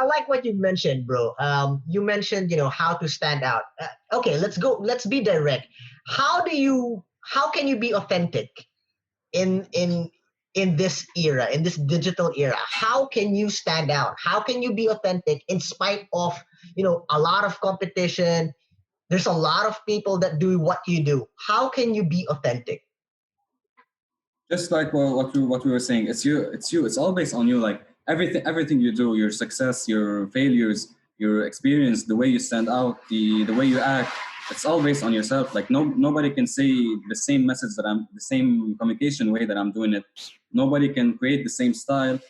I like what you mentioned, bro. You mentioned, how to stand out. Okay, let's go. Let's be direct. How can you be authentic in in in this era, in this digital era? How can you stand out? How can you be authentic in spite of, a lot of competition? There's a lot of people that do what you do. How can you be authentic? Just like what we were saying, it's you, it's all based on you. Like everything you do, your success, your failures, your experience, the way you stand out, the way you act, it's all based on yourself. Like nobody can say the same message the same communication way that I'm doing it. Nobody can create the same style,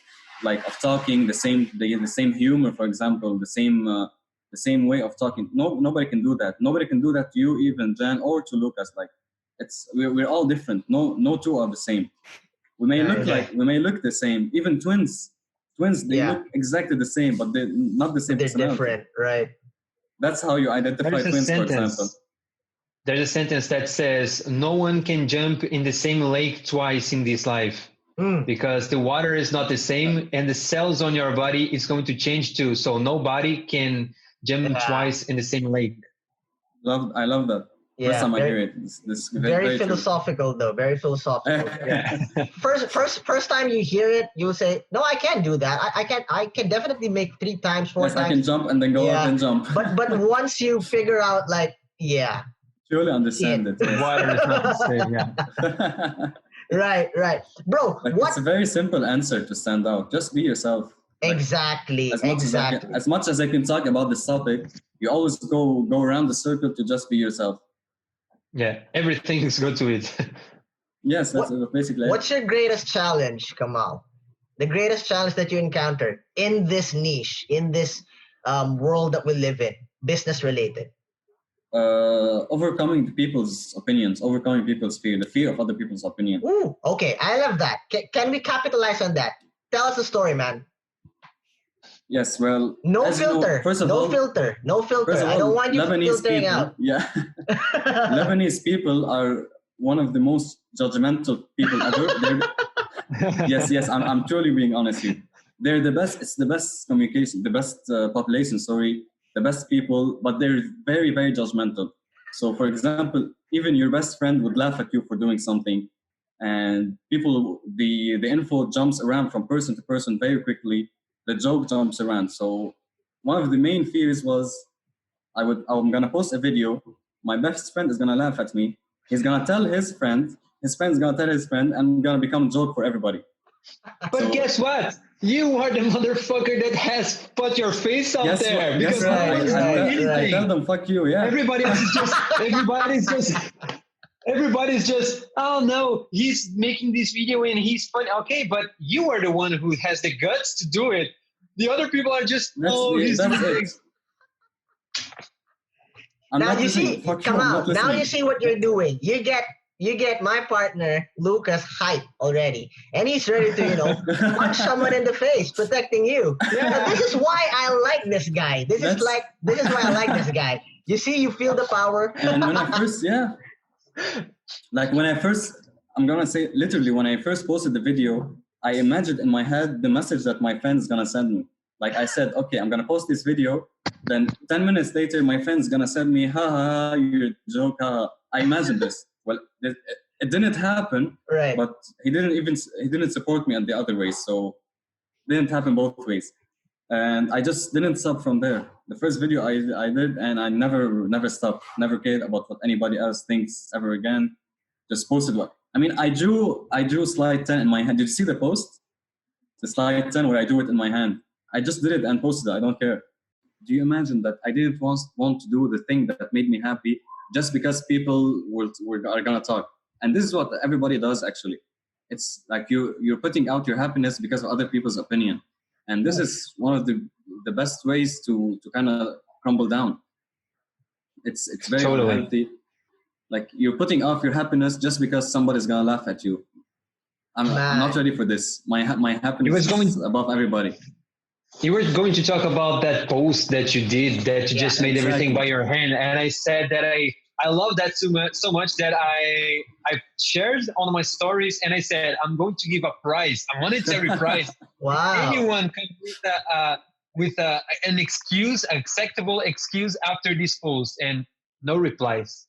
like of talking, the same humor, for example, the same way of talking. Nobody can do that. Nobody can do that to you, even Jan, or to Lucas. Like we're all different. No two are the same. We may look the same. Even twins, they look exactly the same, but they're not the same. They're personality. different, right? That's how you identify twins, for example. There's a sentence that says, "No one can jump in the same lake twice in this life." Because the water is not the same, and the cells on your body is going to change too. So nobody can jump twice in the same lake. I love that. Yeah, first time I hear it. This very philosophical true. Though. Very philosophical. First time you hear it, you'll say, "No, I can't do that. I can definitely make 3 times, 4 times. I can jump and then go up and jump." but once you figure out, like, truly understand it. Water is not the same. Yeah. Right, bro. It's a very simple answer to stand out. Just be yourself. Exactly. As much as I can talk about this topic, you always go around the circle to just be yourself. Yeah, everything is good to it. Yes, that's basically. What's your greatest challenge, Kamal? The greatest challenge that you encountered in this niche, in this world that we live in, business related? Overcoming people's opinions, overcoming people's fear, the fear of other people's opinion. Ooh, okay, I love that. Can we capitalize on that? Tell us the story, man. Yes, well, no filter. No filter. I don't want you Lebanese filtering people, out. Yeah, Lebanese people are one of the most judgmental people ever. Yes, I'm truly being honest here. They're the best. It's the best communication, the best population. The best people, but they're very, very judgmental. So, for example, even your best friend would laugh at you for doing something, and the info jumps around from person to person very quickly. The joke jumps around. So one of the main fears was I'm gonna post a video. My best friend is gonna laugh at me. He's gonna tell his friend. His friend's gonna tell his friend, and I'm gonna become a joke for everybody. But guess what? You are the motherfucker that has put your face out there. Because I tell them, fuck you, yeah. Everybody's just, oh no, he's making this video and he's funny. Okay, but you are the one who has the guts to do it. The other people are just, he's doing. Now you see, Kamal, now you see what you're doing. You get my partner, Lucas, hype already. And he's ready to, punch someone in the face, protecting you. Yeah. Now, this is why I like this guy. This is why I like this guy. You see, you feel the power. And when I first, I'm going to say, literally, when I first posted the video, I imagined in my head the message that my friend's going to send me. Like I said, okay, I'm going to post this video. Then 10 minutes later, my friend's going to send me, ha, you're a joke, ha. I imagined this. Well, it didn't happen, right? But he didn't support me in the other way, so it didn't happen both ways. And I just didn't stop from there. The first video I did, and I never stopped, never cared about what anybody else thinks ever again. Just posted what. I mean, I drew slide 10 in my hand. Did you see the post? The slide 10 where I do it in my hand. I just did it and posted it. I don't care. Do you imagine that I didn't want to do the thing that made me happy just because people are gonna talk? And this is what everybody does actually. It's like you're putting out your happiness because of other people's opinion. And this is one of the best ways to kind of crumble down. It's very unhealthy. Like you're putting off your happiness just because somebody's gonna laugh at you. I'm not ready for this. My happiness is above everybody. You were going to talk about that post that you did, that you just made everything by your hand, and I said that I love that so much that I shared on my stories, and I said I'm going to give a prize, a monetary prize. Wow! Anyone can put with an excuse, acceptable excuse after this post, and no replies.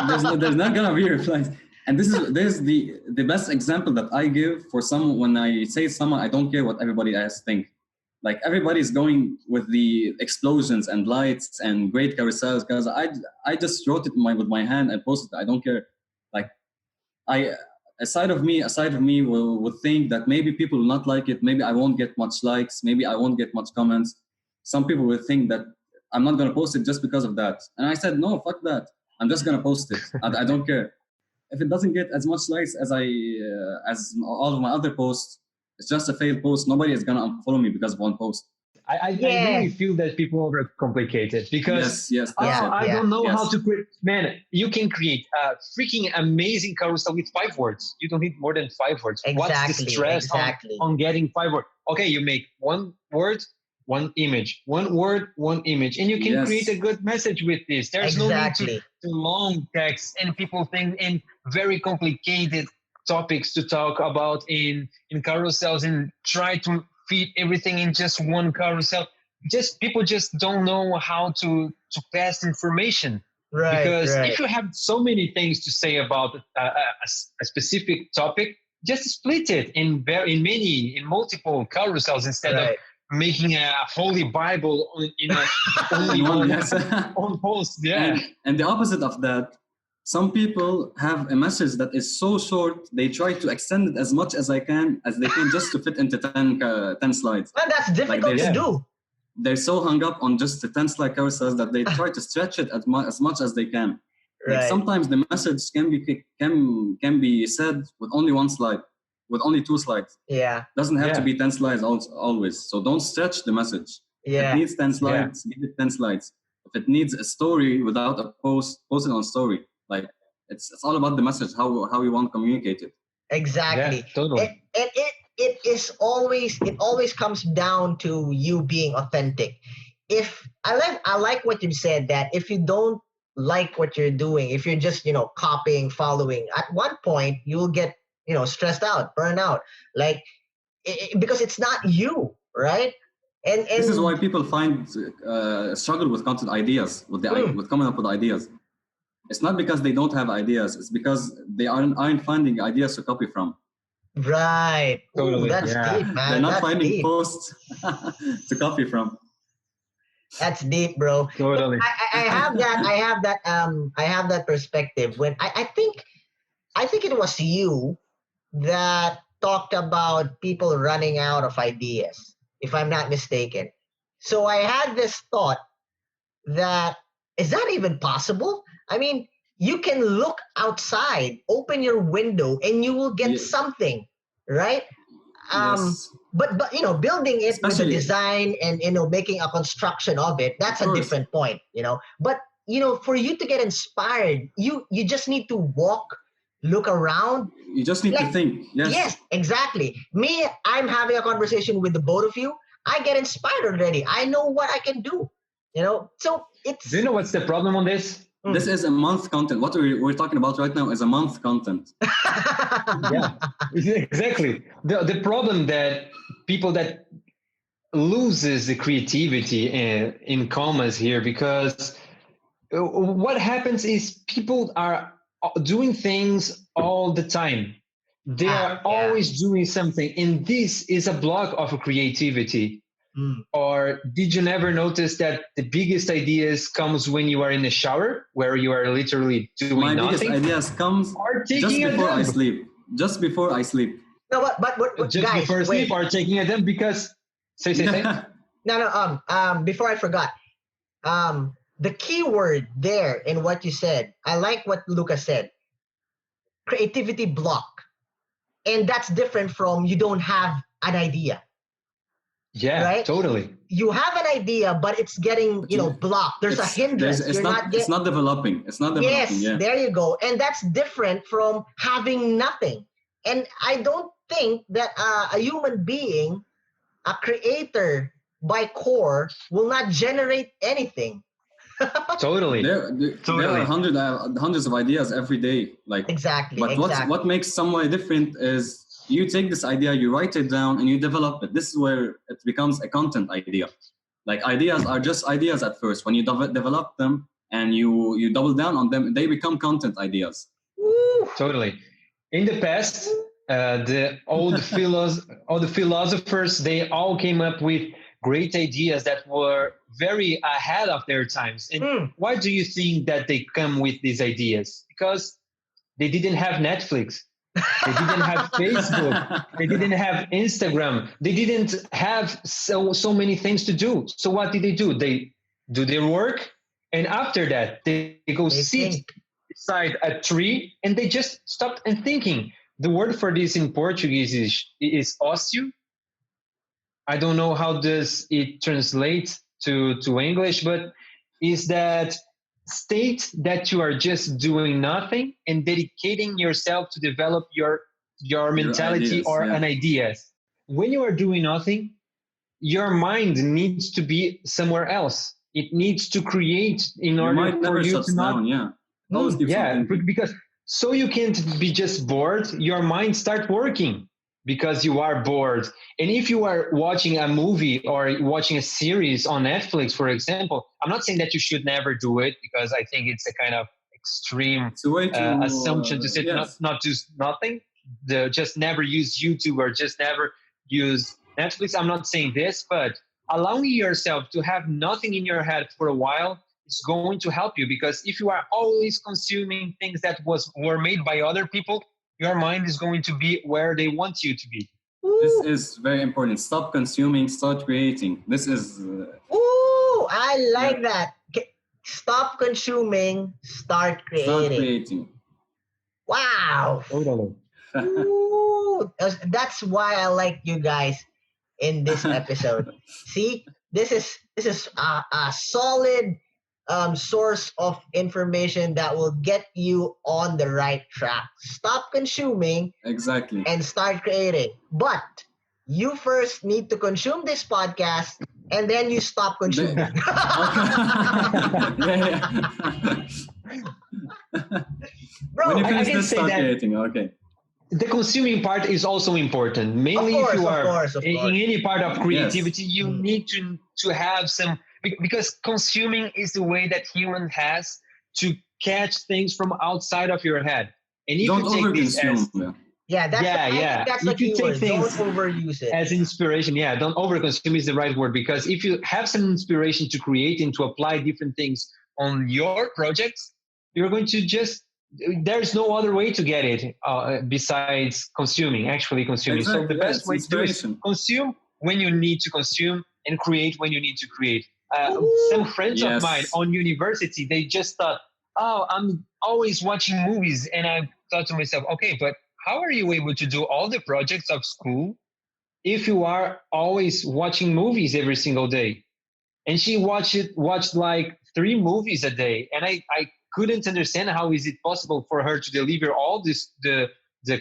There's not gonna be replies. And there's the best example that I give for someone when I say someone, I don't care what everybody else think. Like everybody's going with the explosions and lights and great carousels because I just wrote it with my hand and posted it. I don't care. Like a side of me will think that maybe people will not like it. Maybe I won't get much likes. Maybe I won't get much comments. Some people will think that I'm not going to post it just because of that. And I said, no, fuck that. I'm just going to post it. I don't care. If it doesn't get as much likes as as all of my other posts, it's just a failed post. Nobody is going to unfollow me because of one post. I really feel that people overcomplicate it because I don't know how to create. Man, you can create a freaking amazing carousel with 5 words. You don't need more than 5 words. What's the stress on getting 5 words? Okay, you make 1 word, 1 image, 1 word, 1 image, and you can create a good message with this. There's no need to long text and people think in very complicated topics to talk about in carousels and try to fit everything in just one carousel. People just don't know how to pass information. Right. Because if you have so many things to say about a specific topic, just split it in multiple carousels instead of making a holy Bible in only one post. Yeah. And the opposite of that, some people have a message that is so short, they try to extend it as much as they can just to fit into 10 slides. Well, that's difficult to do. They're so hung up on just the 10-slide carousels that they try to stretch it as much as they can. Like sometimes the message can be said with only 1 slide, with only 2 slides. Yeah. Doesn't have to be 10 slides always. So don't stretch the message. If it needs 10 slides, give it 10 slides. If it needs a story without a post it on story. Like it's all about the message, how we want to communicate it. Exactly. Yeah, totally. And it always comes down to you being authentic. If I like what you said, that if you don't like what you're doing, if you're just copying, following, at one point you will get stressed out, burned out, like because it's not you, right? And this is why people find struggle with content ideas, with coming up with ideas. It's not because they don't have ideas. It's because they aren't finding ideas to copy from. Right. Totally. Ooh, that's deep, man. They're not finding posts to copy from. That's deep, bro. Totally. I have that perspective. When I think it was you that talked about people running out of ideas, if I'm not mistaken. So I had this thought that, is that even possible? I mean, you can look outside, open your window, and you will get something, right? But building it with the design and making a construction of it, that's a different point, But for you to get inspired, you just need to walk, look around. You just need to think. Yes, exactly. Me, I'm having a conversation with the both of you. I get inspired already. I know what I can do. So it's. Do you know what's the problem on this? This is a month content. What we're talking about right now is a month content. Yeah, exactly. The problem that people that loses the creativity in commas here, because what happens is people are doing things all the time. They are always doing something, and this is a block of creativity. Or did you never notice that the biggest ideas comes when you are in the shower, where you are literally doing nothing? My biggest ideas comes just before I sleep. Just before I sleep. No, but just guys, before sleep or taking a dump because say. No. Before I forgot, the key word there in what you said, I like what Lucas said. Creativity block, and that's different from you don't have an idea. Yeah, right? Totally. You have an idea, but it's getting, blocked. There's a hindrance. It's not developing. It's not developing. Yes, there you go. And that's different from having nothing. And I don't think that a human being, a creator by core, will not generate anything. Totally. There are hundreds of ideas every day. Like exactly. But what makes somebody different is You take this idea, you write it down, and you develop it. This is where it becomes a content idea. Like ideas are just ideas at first. When you develop them and you double down on them, they become content ideas. Totally. In the past, the old philosophers, they all came up with great ideas that were very ahead of their times. And why do you think that they come with these ideas? Because they didn't have Netflix. They didn't have Facebook. They didn't have Instagram. They didn't have so many things to do. So what did? They do their work, and after that, they go sit beside a tree, and they just stopped and thinking. The word for this in Portuguese is ócio. I don't know how does it translate to English, but is that state that you are just doing nothing and dedicating yourself to develop your mentality or an idea. When you are doing nothing, your mind needs to be somewhere else. It needs to create in Your order mind for never you shuts to not. down, always keeps on thinking. Because so you can't be just bored. Your mind start working because you are bored. And if you are watching a movie or watching a series on Netflix, for example, I'm not saying that you should never do it because I think it's a kind of extreme assumption to say not do nothing. Just never use YouTube or just never use Netflix. I'm not saying this, but allowing yourself to have nothing in your head for a while is going to help you, because if you are always consuming things that were made by other people, your mind is going to be where they want you to be. This is very important. Stop consuming, start creating. This is... I like that. Stop consuming, start creating. Start creating. Wow. Totally. That's why I like you guys in this episode. See, this is a solid source of information that will get you on the right track. Stop consuming, exactly, and start creating. But you first need to consume this podcast, and then you stop consuming. Bro, when you finish I this, start creating. Okay. The consuming part is also important. Mainly if you are in any part of creativity, you need to have some, because consuming is the way that human has to catch things from outside of your head. And if don't you take this as that's if you take things don't overuse it as inspiration, don't overconsume is the right word, because if you have some inspiration to create and to apply different things on your projects, you're going to just, there's no other way to get it besides actually consuming. Exactly, so the best way to do is consume when you need to consume and create when you need to create. Some friends of mine on university, they just thought, I'm always watching movies. And I thought to myself, okay, but how are you able to do all the projects of school if you are always watching movies every single day? And she watched like 3 movies a day. And I couldn't understand how is it possible for her to deliver all the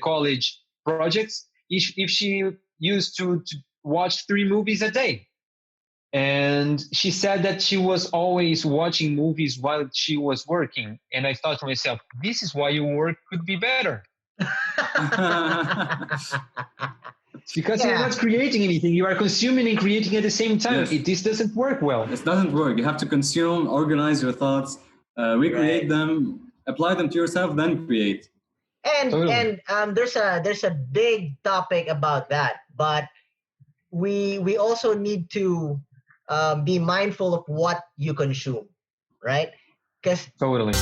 college projects if she used to watch 3 movies a day. And she said that she was always watching movies while she was working. And I thought to myself, this is why your work could be better. Because you're not creating anything. You are consuming and creating at the same time. This doesn't work well. It doesn't work. You have to consume, organize your thoughts, recreate them, apply them to yourself, then create. And there's a big topic about that, but we also need to be mindful of what you consume, right? Because totally.